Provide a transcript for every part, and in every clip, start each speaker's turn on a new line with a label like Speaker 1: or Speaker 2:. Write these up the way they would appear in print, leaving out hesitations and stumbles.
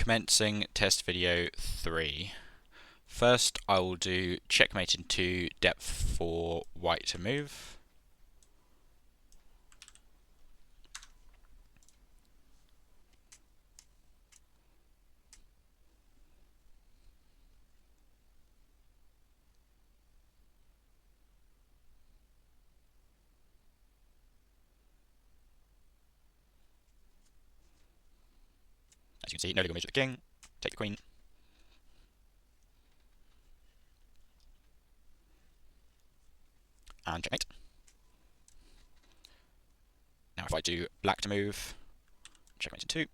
Speaker 1: Commencing test video 3. First, I will do checkmate into depth for white to move. As you can see, no legal moves with the king. Take the queen. And checkmate. Now if I do black to move, checkmate in 2.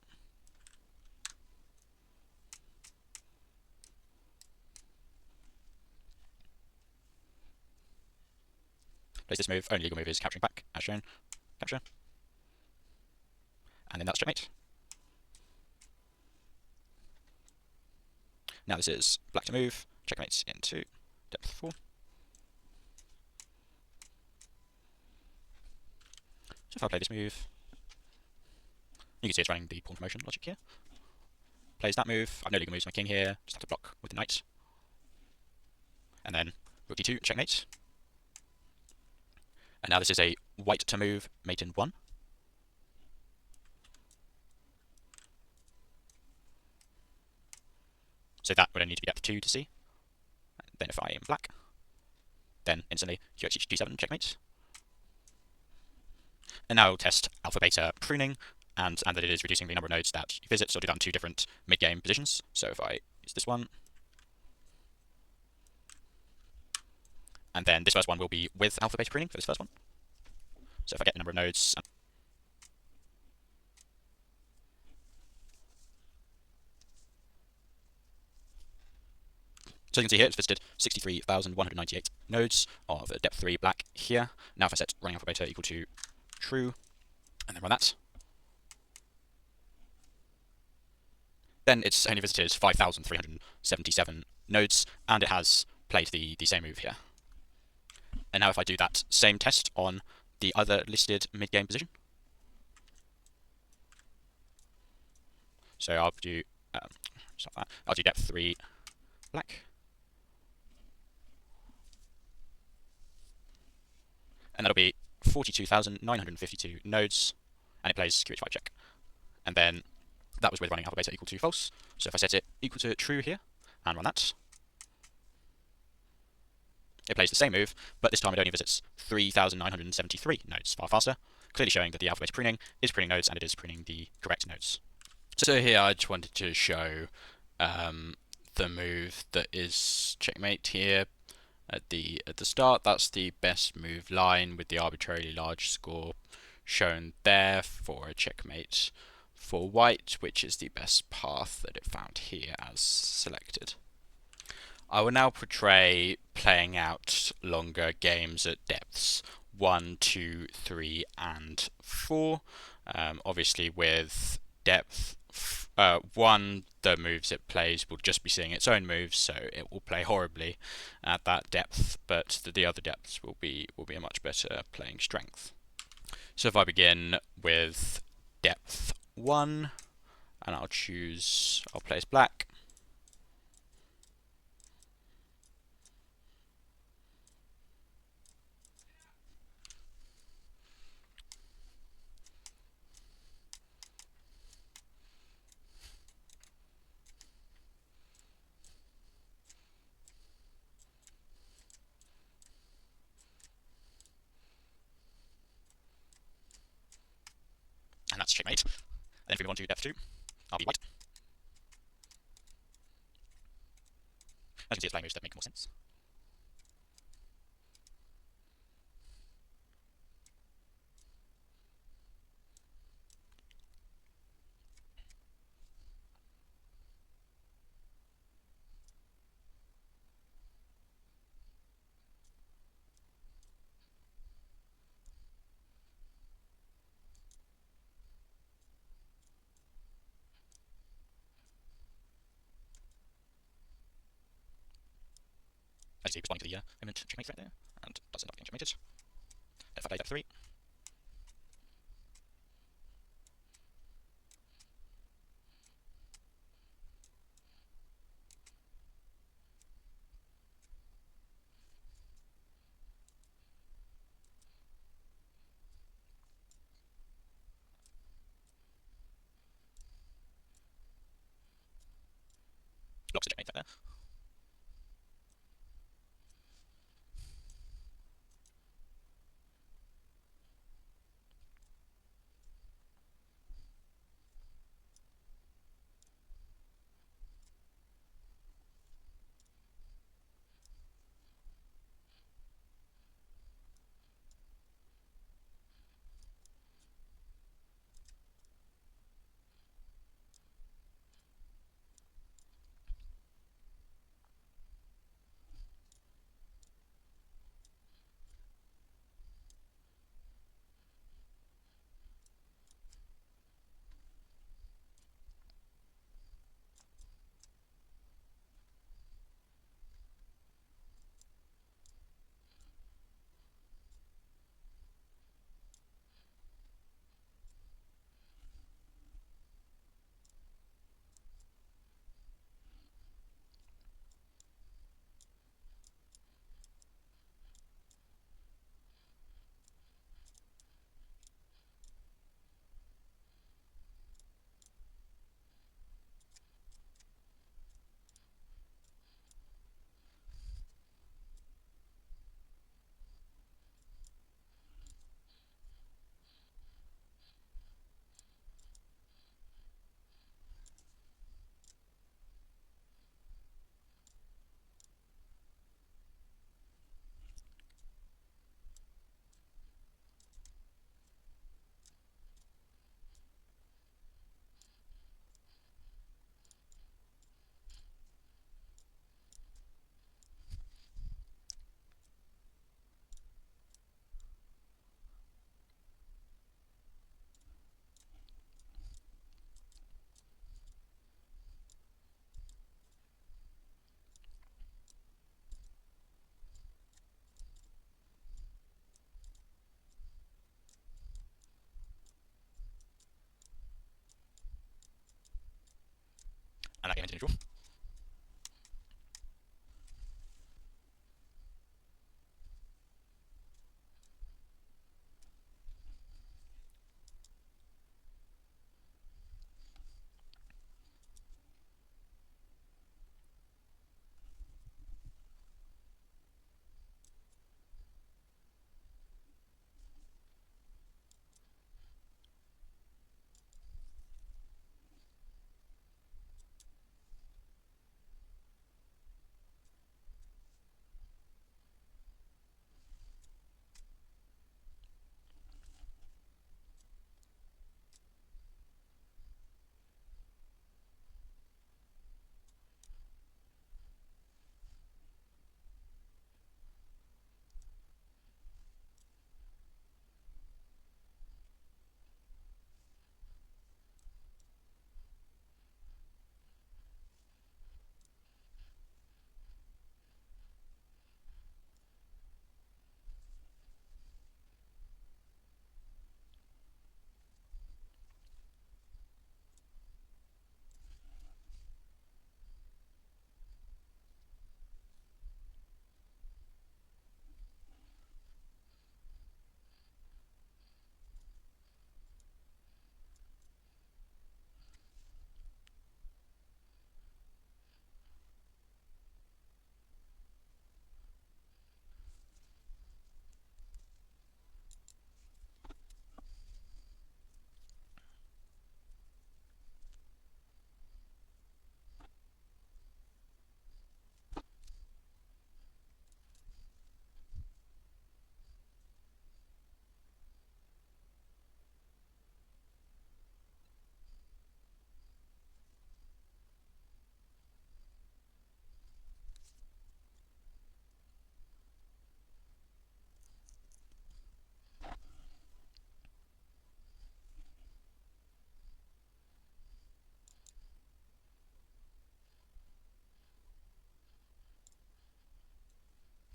Speaker 1: Place this move, only legal move is capturing back, as shown. Capture. And then that's checkmate. Now this is black to move, checkmate into depth 4. So if I play this move, you can see it's running the pawn promotion logic here. Plays that move, I've no legal moves with my king here, just have to block with the knight. And then rook d2, checkmate. And now this is a white to move, mate in 1. So that would only need to be depth 2 to see. And then if I am black, then instantly qx g7, checkmate. And now we'll test alpha beta pruning, and that it is reducing the number of nodes that you visit, so I'll do that in 2 different mid-game positions. So if I use this one, and then this first one will be with alpha beta pruning for this first one. So if I get the number of nodes, so you can see here it's visited 63,198 nodes of depth 3 black here. Now if I set running alpha beta equal to true, and then run that, then it's only visited 5,377 nodes, and it has played the same move here. And now if I do that same test on the other listed mid-game position, so I'll do depth 3 black, and that'll be 42,952 nodes, and it plays qh5 check. And then that was with running alpha beta equal to false. So if I set it equal to true here and run that, it plays the same move, but this time it only visits 3,973 nodes, far faster, clearly showing that the alpha beta pruning is pruning nodes, and it is pruning the correct nodes. So here I just wanted to show the move that is checkmate here at the start. That's the best move line with the arbitrarily large score shown there for a checkmate for white, which is the best path that it found here as selected. I will now portray playing out longer games at depths 1, 2, 3 and 4. Obviously with depth 1, the moves it plays will just be seeing its own moves, so it will play horribly at that depth, but the other depths will be a much better playing strength. So if I begin with depth 1, and I'll place black. And that's checkmate. And then if we move on to depth 2, I'll be white. As you can see, it's playing moves that make more sense. As you see, responding to the imminent checkmate threat there, and does end up getting checkmated. If I play depth 3, and that game into neutral.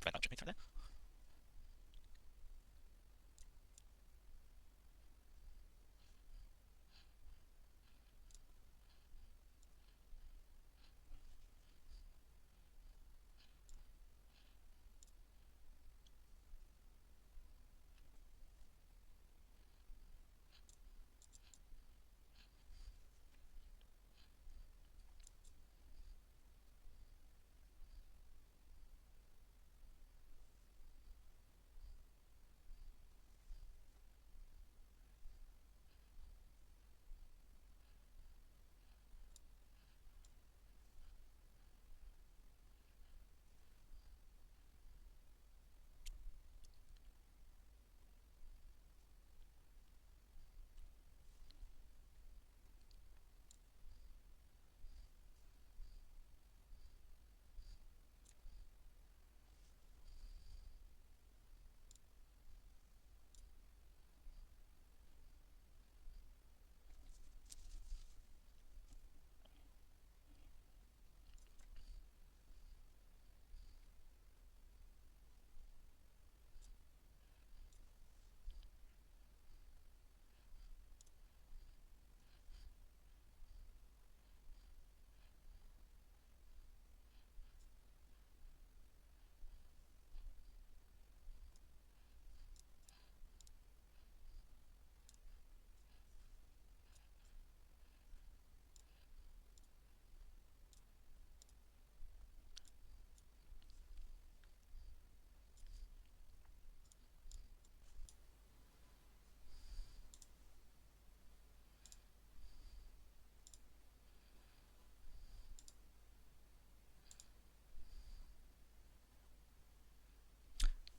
Speaker 1: Prevent that checkmate threat there.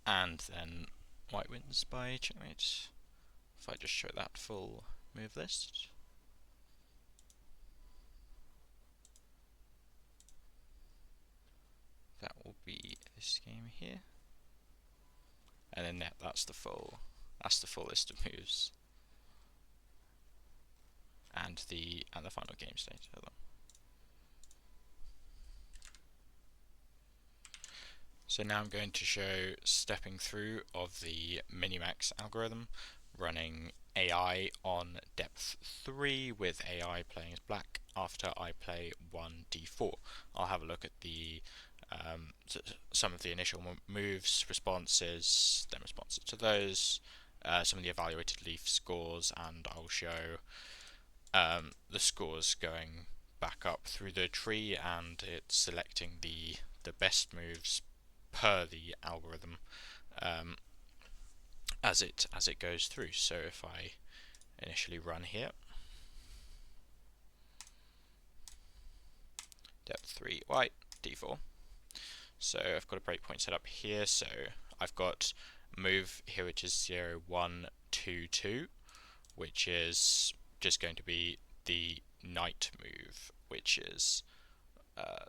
Speaker 1: And then white wins by checkmate. If I just show that full move list. That will be this game here. And then that's the full list of moves. And the final game state. Hold on. So now I'm going to show stepping through of the Minimax algorithm running AI on depth 3 with AI playing as black after I play 1d4. I'll have a look at the some of the initial moves, responses, then responses to those, some of the evaluated leaf scores, and I'll show the scores going back up through the tree, and it's selecting the best moves per the algorithm as it goes through. So if I initially run here, depth 3 white, d4. So I've got a breakpoint set up here. So I've got move here, which is 0, 1, 2, 2, which is just going to be the knight move, which is that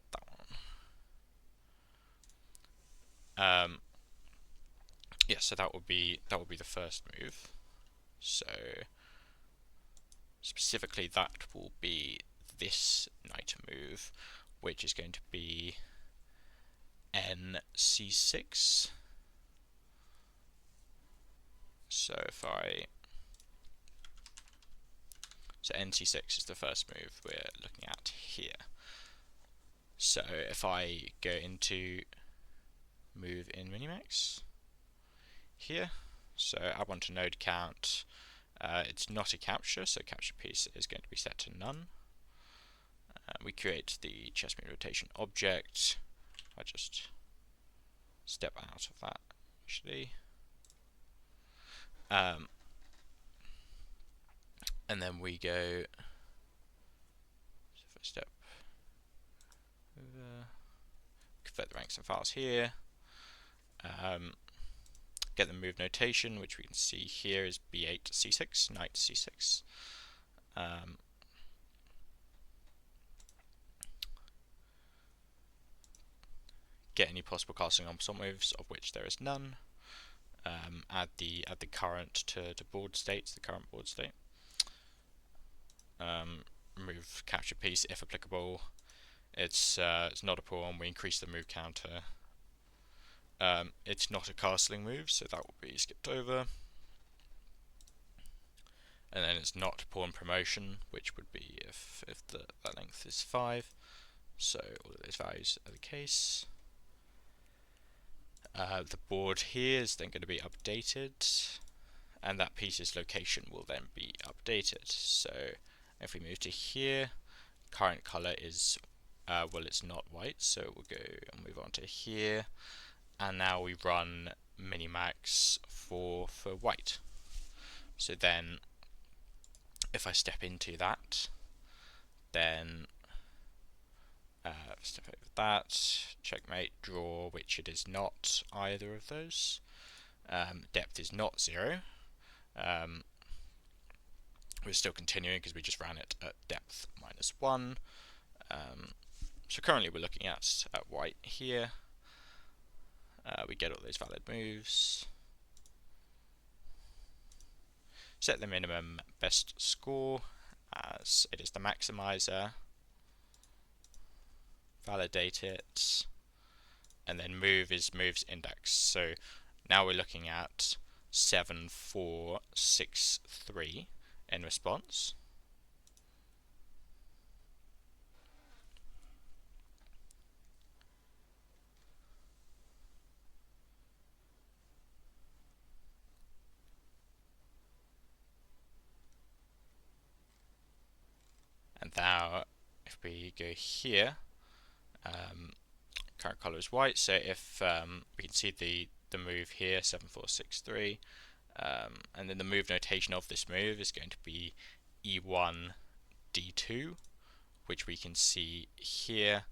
Speaker 1: one. Yeah, so that would be the first move. So specifically, that will be this knight move, which is going to be NC6. So NC6 is the first move we're looking at here. So if I go into move in Minimax here, so add one to node count, it's not a capture, so capture piece is going to be set to none. We create the chessmate rotation object. I just step out of that actually. And then we go, so first step over, convert the ranks and files here, get the move notation, which we can see here is b8 c6, knight c6. Get any possible casting ensemble moves, of which there is none. Add the current to board state, the current board state. Remove capture piece if applicable. It's not a pawn. We increase the move counter. It's not a castling move, so that will be skipped over. And then it's not pawn promotion, which would be if the length is 5. So all of those values are the case. The board here is then going to be updated, and that piece's location will then be updated. So if we move to here, current color is, well, it's not white, so we'll go and move on to here, and now we run minimax for white. So then if I step into that, then step over that, checkmate, draw, which it is not either of those. Depth is not 0. We're still continuing because we just ran it at depth -1. So currently we're looking at white here. We get all those valid moves. Set the minimum best score as it is the maximizer. Validate it, and then move is moves index. So now we're looking at 7463 in response. And now if we go here, current color is white, so if we can see the move here, 7463, and then the move notation of this move is going to be E1 D2, which we can see here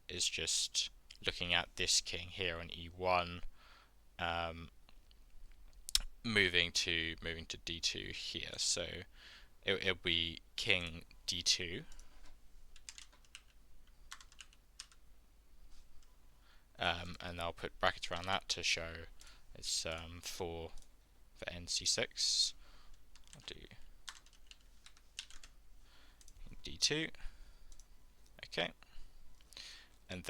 Speaker 1: is just looking at this king here on E1, moving to D2 here, so it'll be king D2. And I'll put brackets around that to show it's for NC6. I'll do D2. Okay, and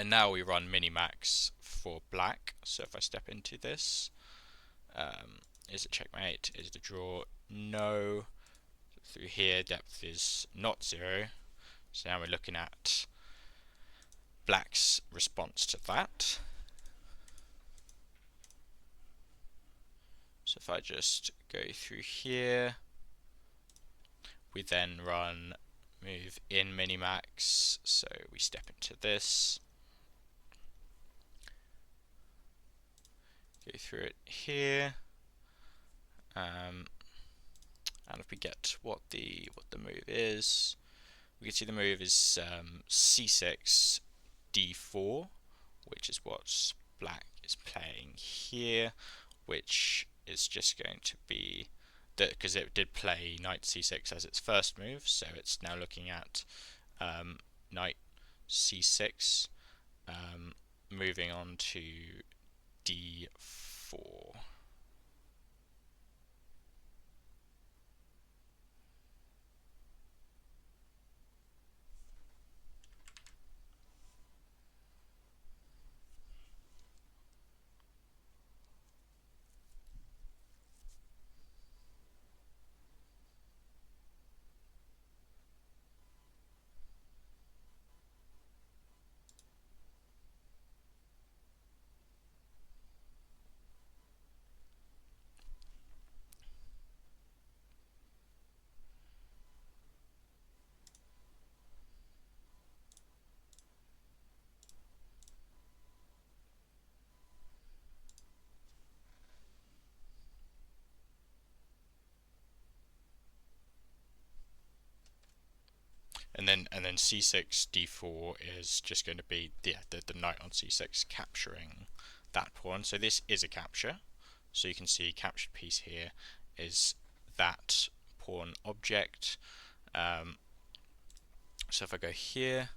Speaker 1: now we run minimax for black. So if I step into this, Is it checkmate? Is it a draw? No. Through here, depth is not 0. So now we're looking at black's response to that. So if I just go through here, we then run move in minimax, so we step into this, go through it here, and if we get what the move is, we can see the move is c6 d4, which is what black is playing here, which is just going to be that because it did play knight c6 as its first move, so it's now looking at knight c6, moving on to d4. And then c6 d4 is just going to be the knight on c6 capturing that pawn. So this is a capture. So you can see captured piece here is that pawn object. So if I go here,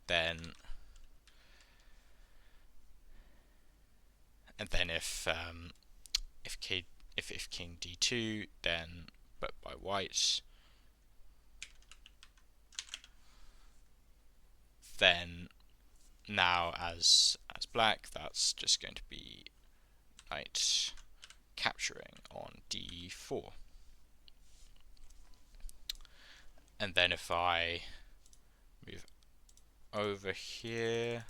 Speaker 1: then if king d2, then but by white, then now as black, that's just going to be knight capturing on d4. And then if I move over here,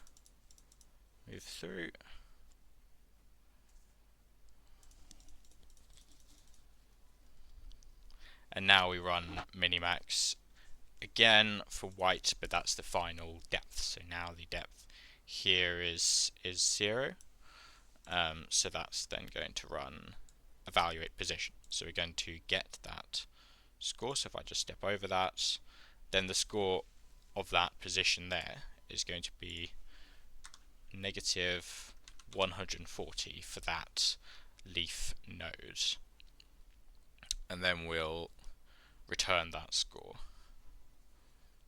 Speaker 1: move through, and now we run minimax again for white, but that's the final depth. So now the depth here is 0. So that's then going to run evaluate position. So we're going to get that score. So if I just step over that, then the score of that position there is going to be negative 140 for that leaf node. And then we'll return that score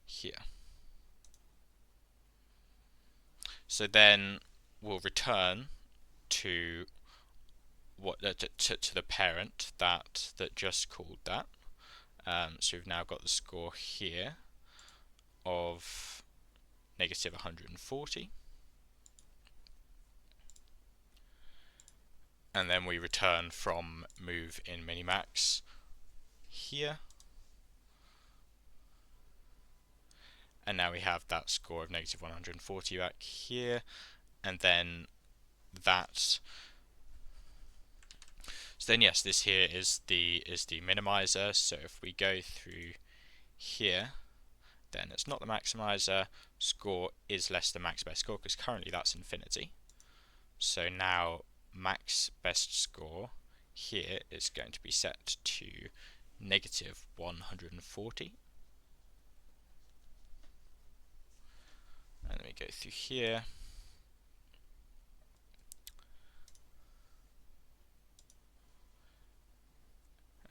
Speaker 1: here. So then we'll return to what to the parent that just called that. So we've now got the score here of negative 140, and then we return from move in minimax here, and now we have that score of negative 140 back here, and then that. So then yes, this here is the minimizer. So if we go through here, then it's not the maximizer. Score is less than max best score because currently that's infinity. So now max best score here is going to be set to negative 140. And then we go through here.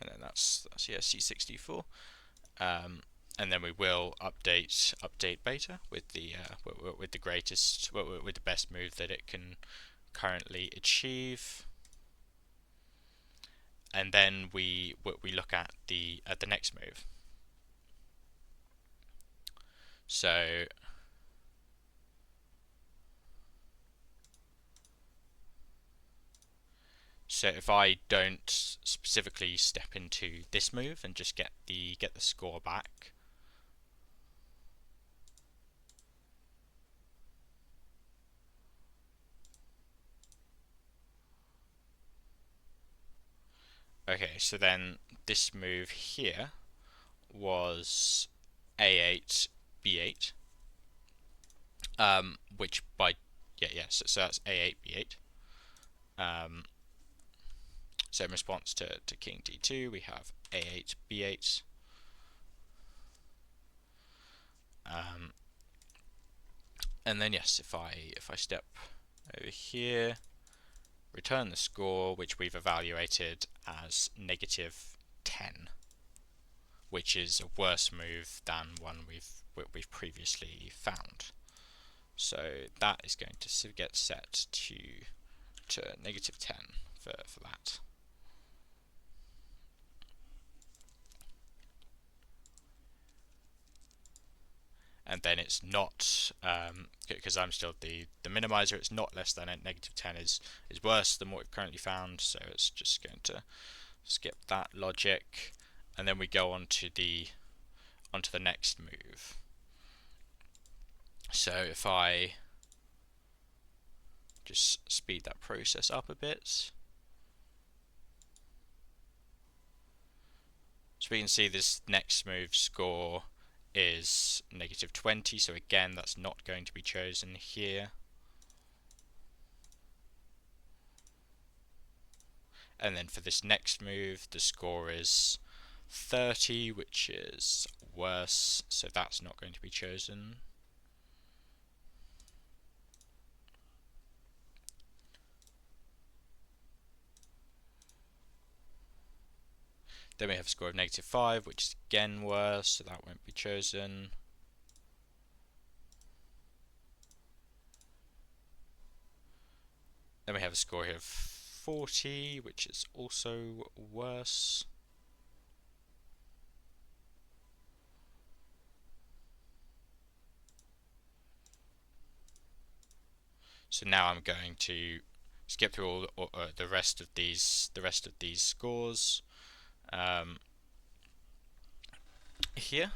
Speaker 1: And then that's yeah, C64. And then we will update beta with the greatest, with the best move that it can currently achieve. And then we look at the next move. So if I don't specifically step into this move and just get the score back. Okay, so then this move here was A8, B8, which by so that's A8, B8. So in response to King D2, we have A8, B8. And then yes, if I step over here, return the score, which we've evaluated as -10, which is a worse move than one we've previously found. So that is going to get set to -10 for that. And then it's not, because I'm still the minimizer, it's not less than it. -10 is worse than what we've currently found, so it's just going to skip that logic, and then we go on to the next move. So if I just speed that process up a bit, so we can see this next move score is -20, so again that's not going to be chosen here. And then for this next move the score is 30, which is worse, so that's not going to be chosen. Then we have a score of -5, which is again worse, so that won't be chosen. Then we have a score here of 40, which is also worse. So now I'm going to skip through all the rest of these scores here.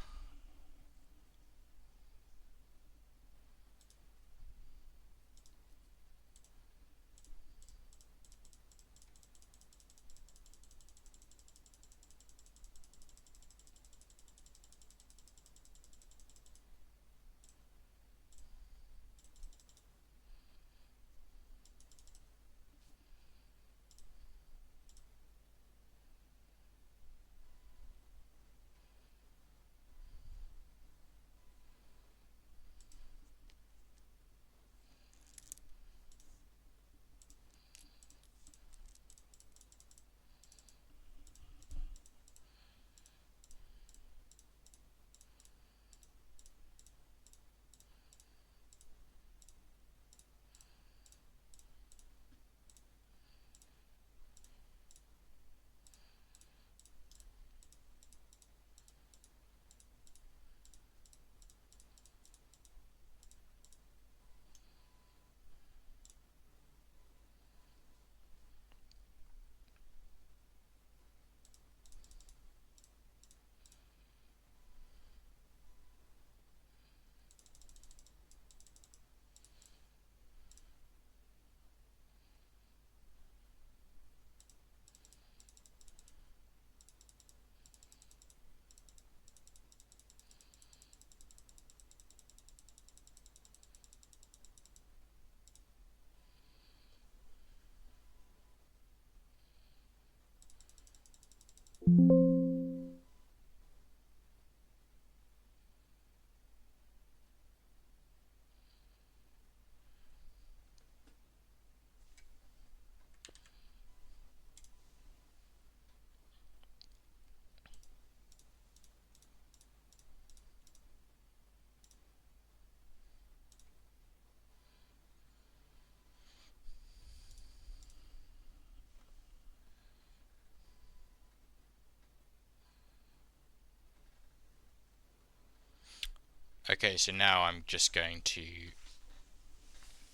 Speaker 1: Okay, so now I'm just going to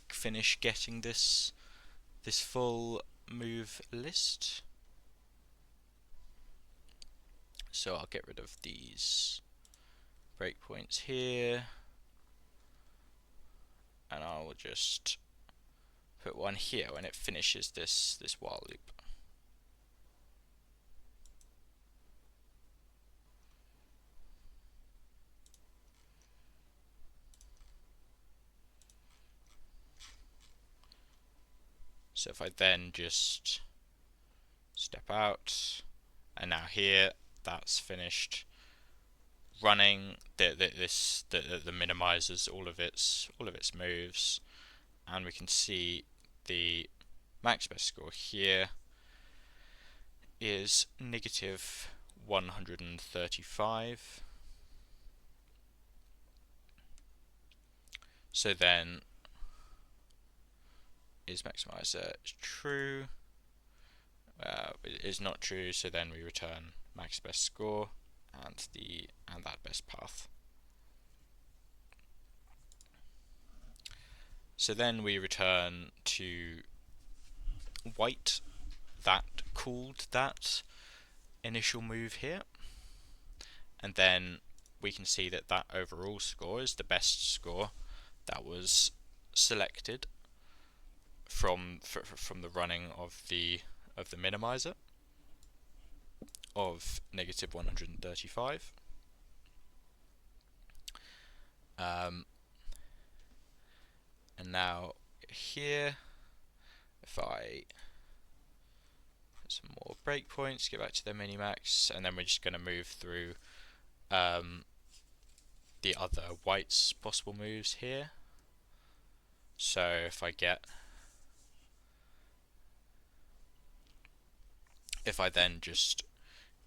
Speaker 1: finish getting this full move list. So I'll get rid of these breakpoints here, and I will just put one here when it finishes this while loop. So if I then just step out, and now here that's finished running, the minimizes all of its moves, and we can see the max best score here is negative 135. So then is maximizer true? It is not true, so then we return max best score and that best path. So then we return to white that called that initial move here, and then we can see that that overall score is the best score that was selected from the running of the minimizer of negative 135. And now here, if I put some more breakpoints, get back to the minimax, and then we're just going to move through the other white's possible moves here. So if I then just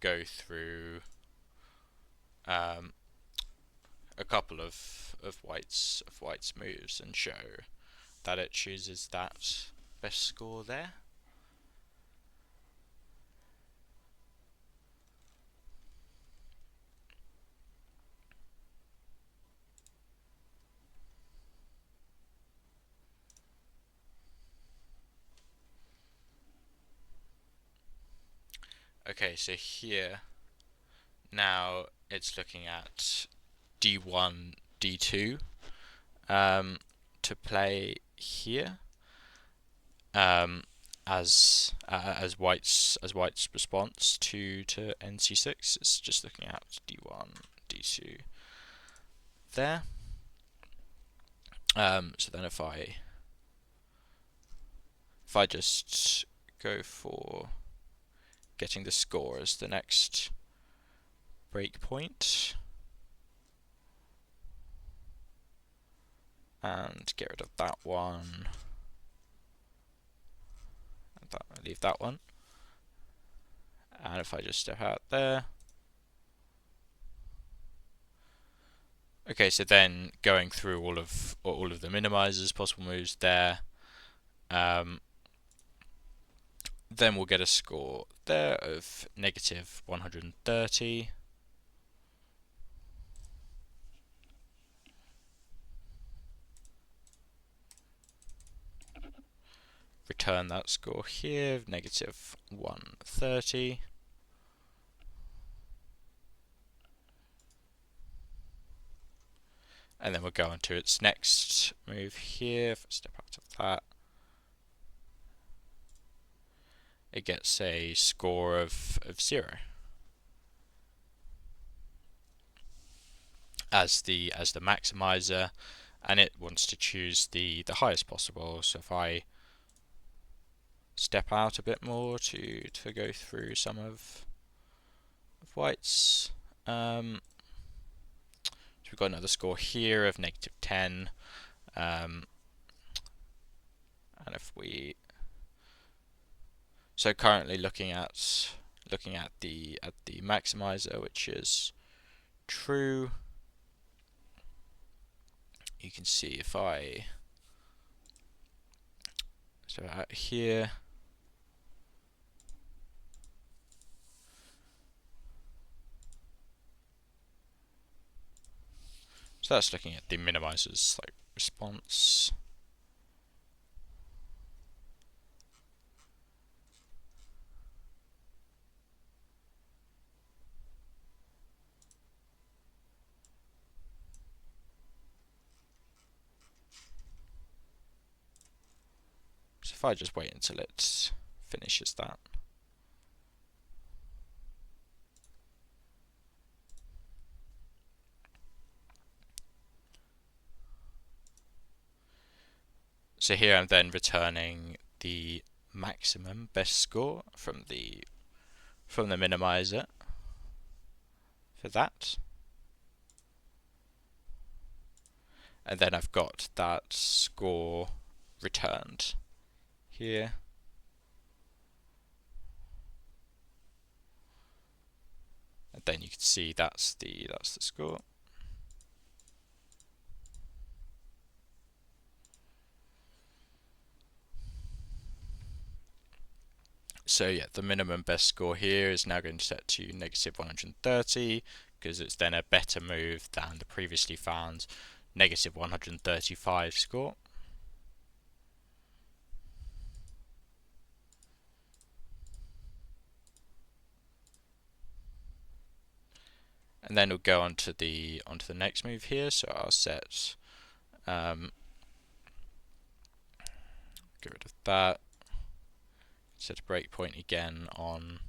Speaker 1: go through a couple of white's moves and show that it chooses that best score there. Okay, so here now it's looking at D1, D2 to play here as white's response to NC6. It's just looking at D1, D2 there. So then if I just go for getting the score as the next breakpoint and get rid of that one, and leave that one, and if I just step out there. Okay, so then going through all of the minimizers, possible moves there, then we'll get a score there of negative 130. Return that score here of negative 130. And then we'll go on to its next move here. If I step out of that, it gets a score of 0 as the maximizer, and it wants to choose the highest possible. So if I step out a bit more to go through some of white's, so we've got another score here of negative 10, and if we so currently looking at the maximizer, which is true, you can see if I so out here, so that's looking at the minimizer's like response. if I just wait until it finishes that. So here I'm then returning the maximum best score from the minimizer for that. And then I've got that score returned here. And then you can see that's the score. So yeah, the minimum best score here is now going to set to -130, because it's then a better move than the previously found -135 score. And then we'll go on to the next move here. So I'll set get rid of that. Set a breakpoint again on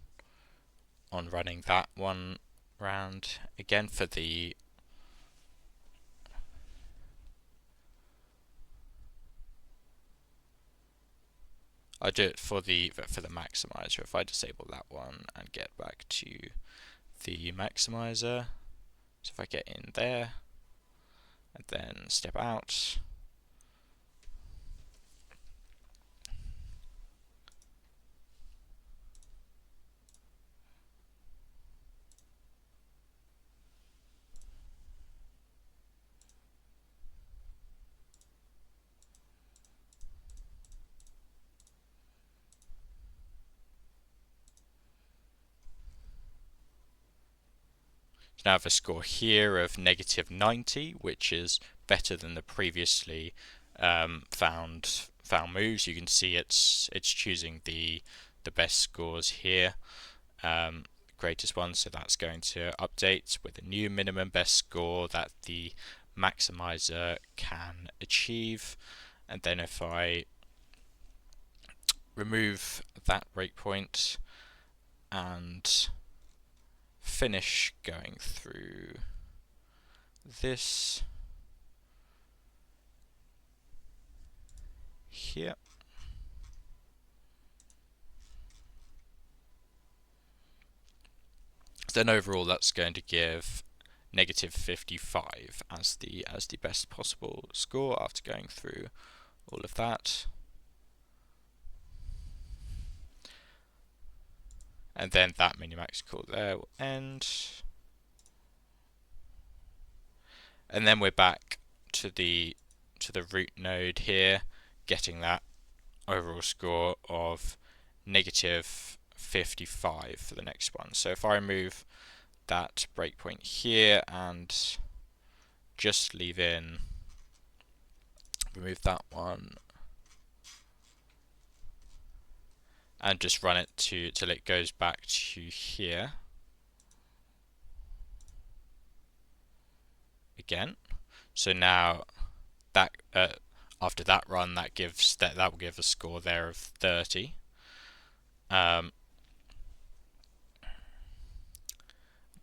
Speaker 1: running that one round again for the I do it for the maximizer. If I disable that one and get back to the maximizer, so if I get in there and then step out, so now I have a score here of -90, which is better than the previously found moves. You can see it's choosing the best scores here, greatest ones. So that's going to update with a new minimum best score that the maximizer can achieve. And then if I remove that breakpoint and finish going through this here, then overall that's going to give -55 as the best possible score after going through all of that. And then that minimax call there will end. And then we're back to the root node here, getting that overall score of -55 for the next one. So if I remove that breakpoint here and just leave in, remove that one, and just run it till it goes back to here again. So now that after that run, that will give a score there of 30. Then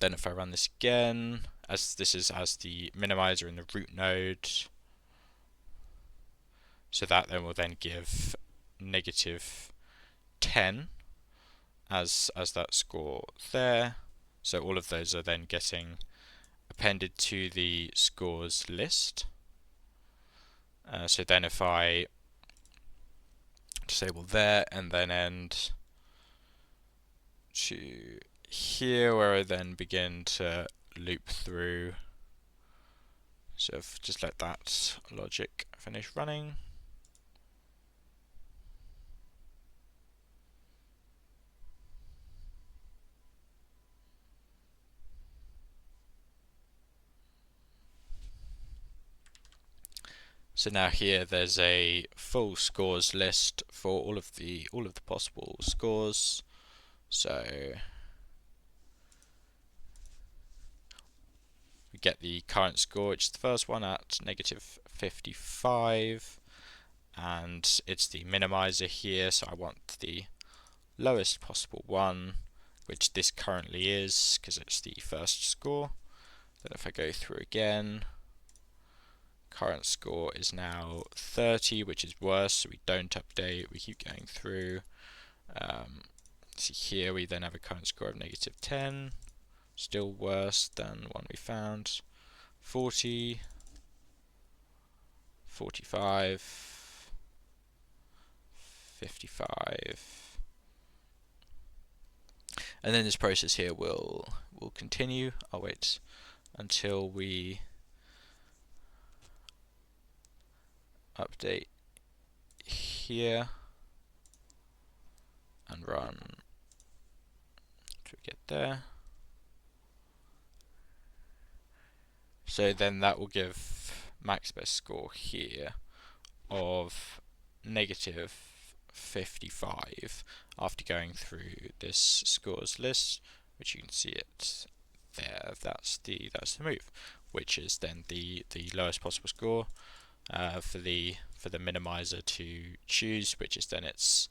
Speaker 1: if I run this again, as this is as the minimizer in the root node, so that then will then give -10 as that score there. So all of those are then getting appended to the scores list. So then if I disable there and then end to here, where I then begin to loop through, so if just let that logic finish running. So now here there's a full scores list for all of the possible scores. So we get the current score, which is the first one at -55, and it's the minimizer here, so I want the lowest possible one, which this currently is because it's the first score. Then if I go through again, current score is now 30, which is worse, so we don't update, we keep going through. See here we then have a current score of -10, still worse than one we found. 40, 45, 55, and then this process here will continue. I'll wait until we update here and run to get there. So then that will give max best score here of -55 after going through this scores list, which you can see it there. That's the move, which is then the lowest possible score for the minimizer to choose, which is then its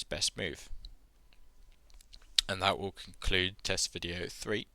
Speaker 1: best move. And that will conclude test video 3.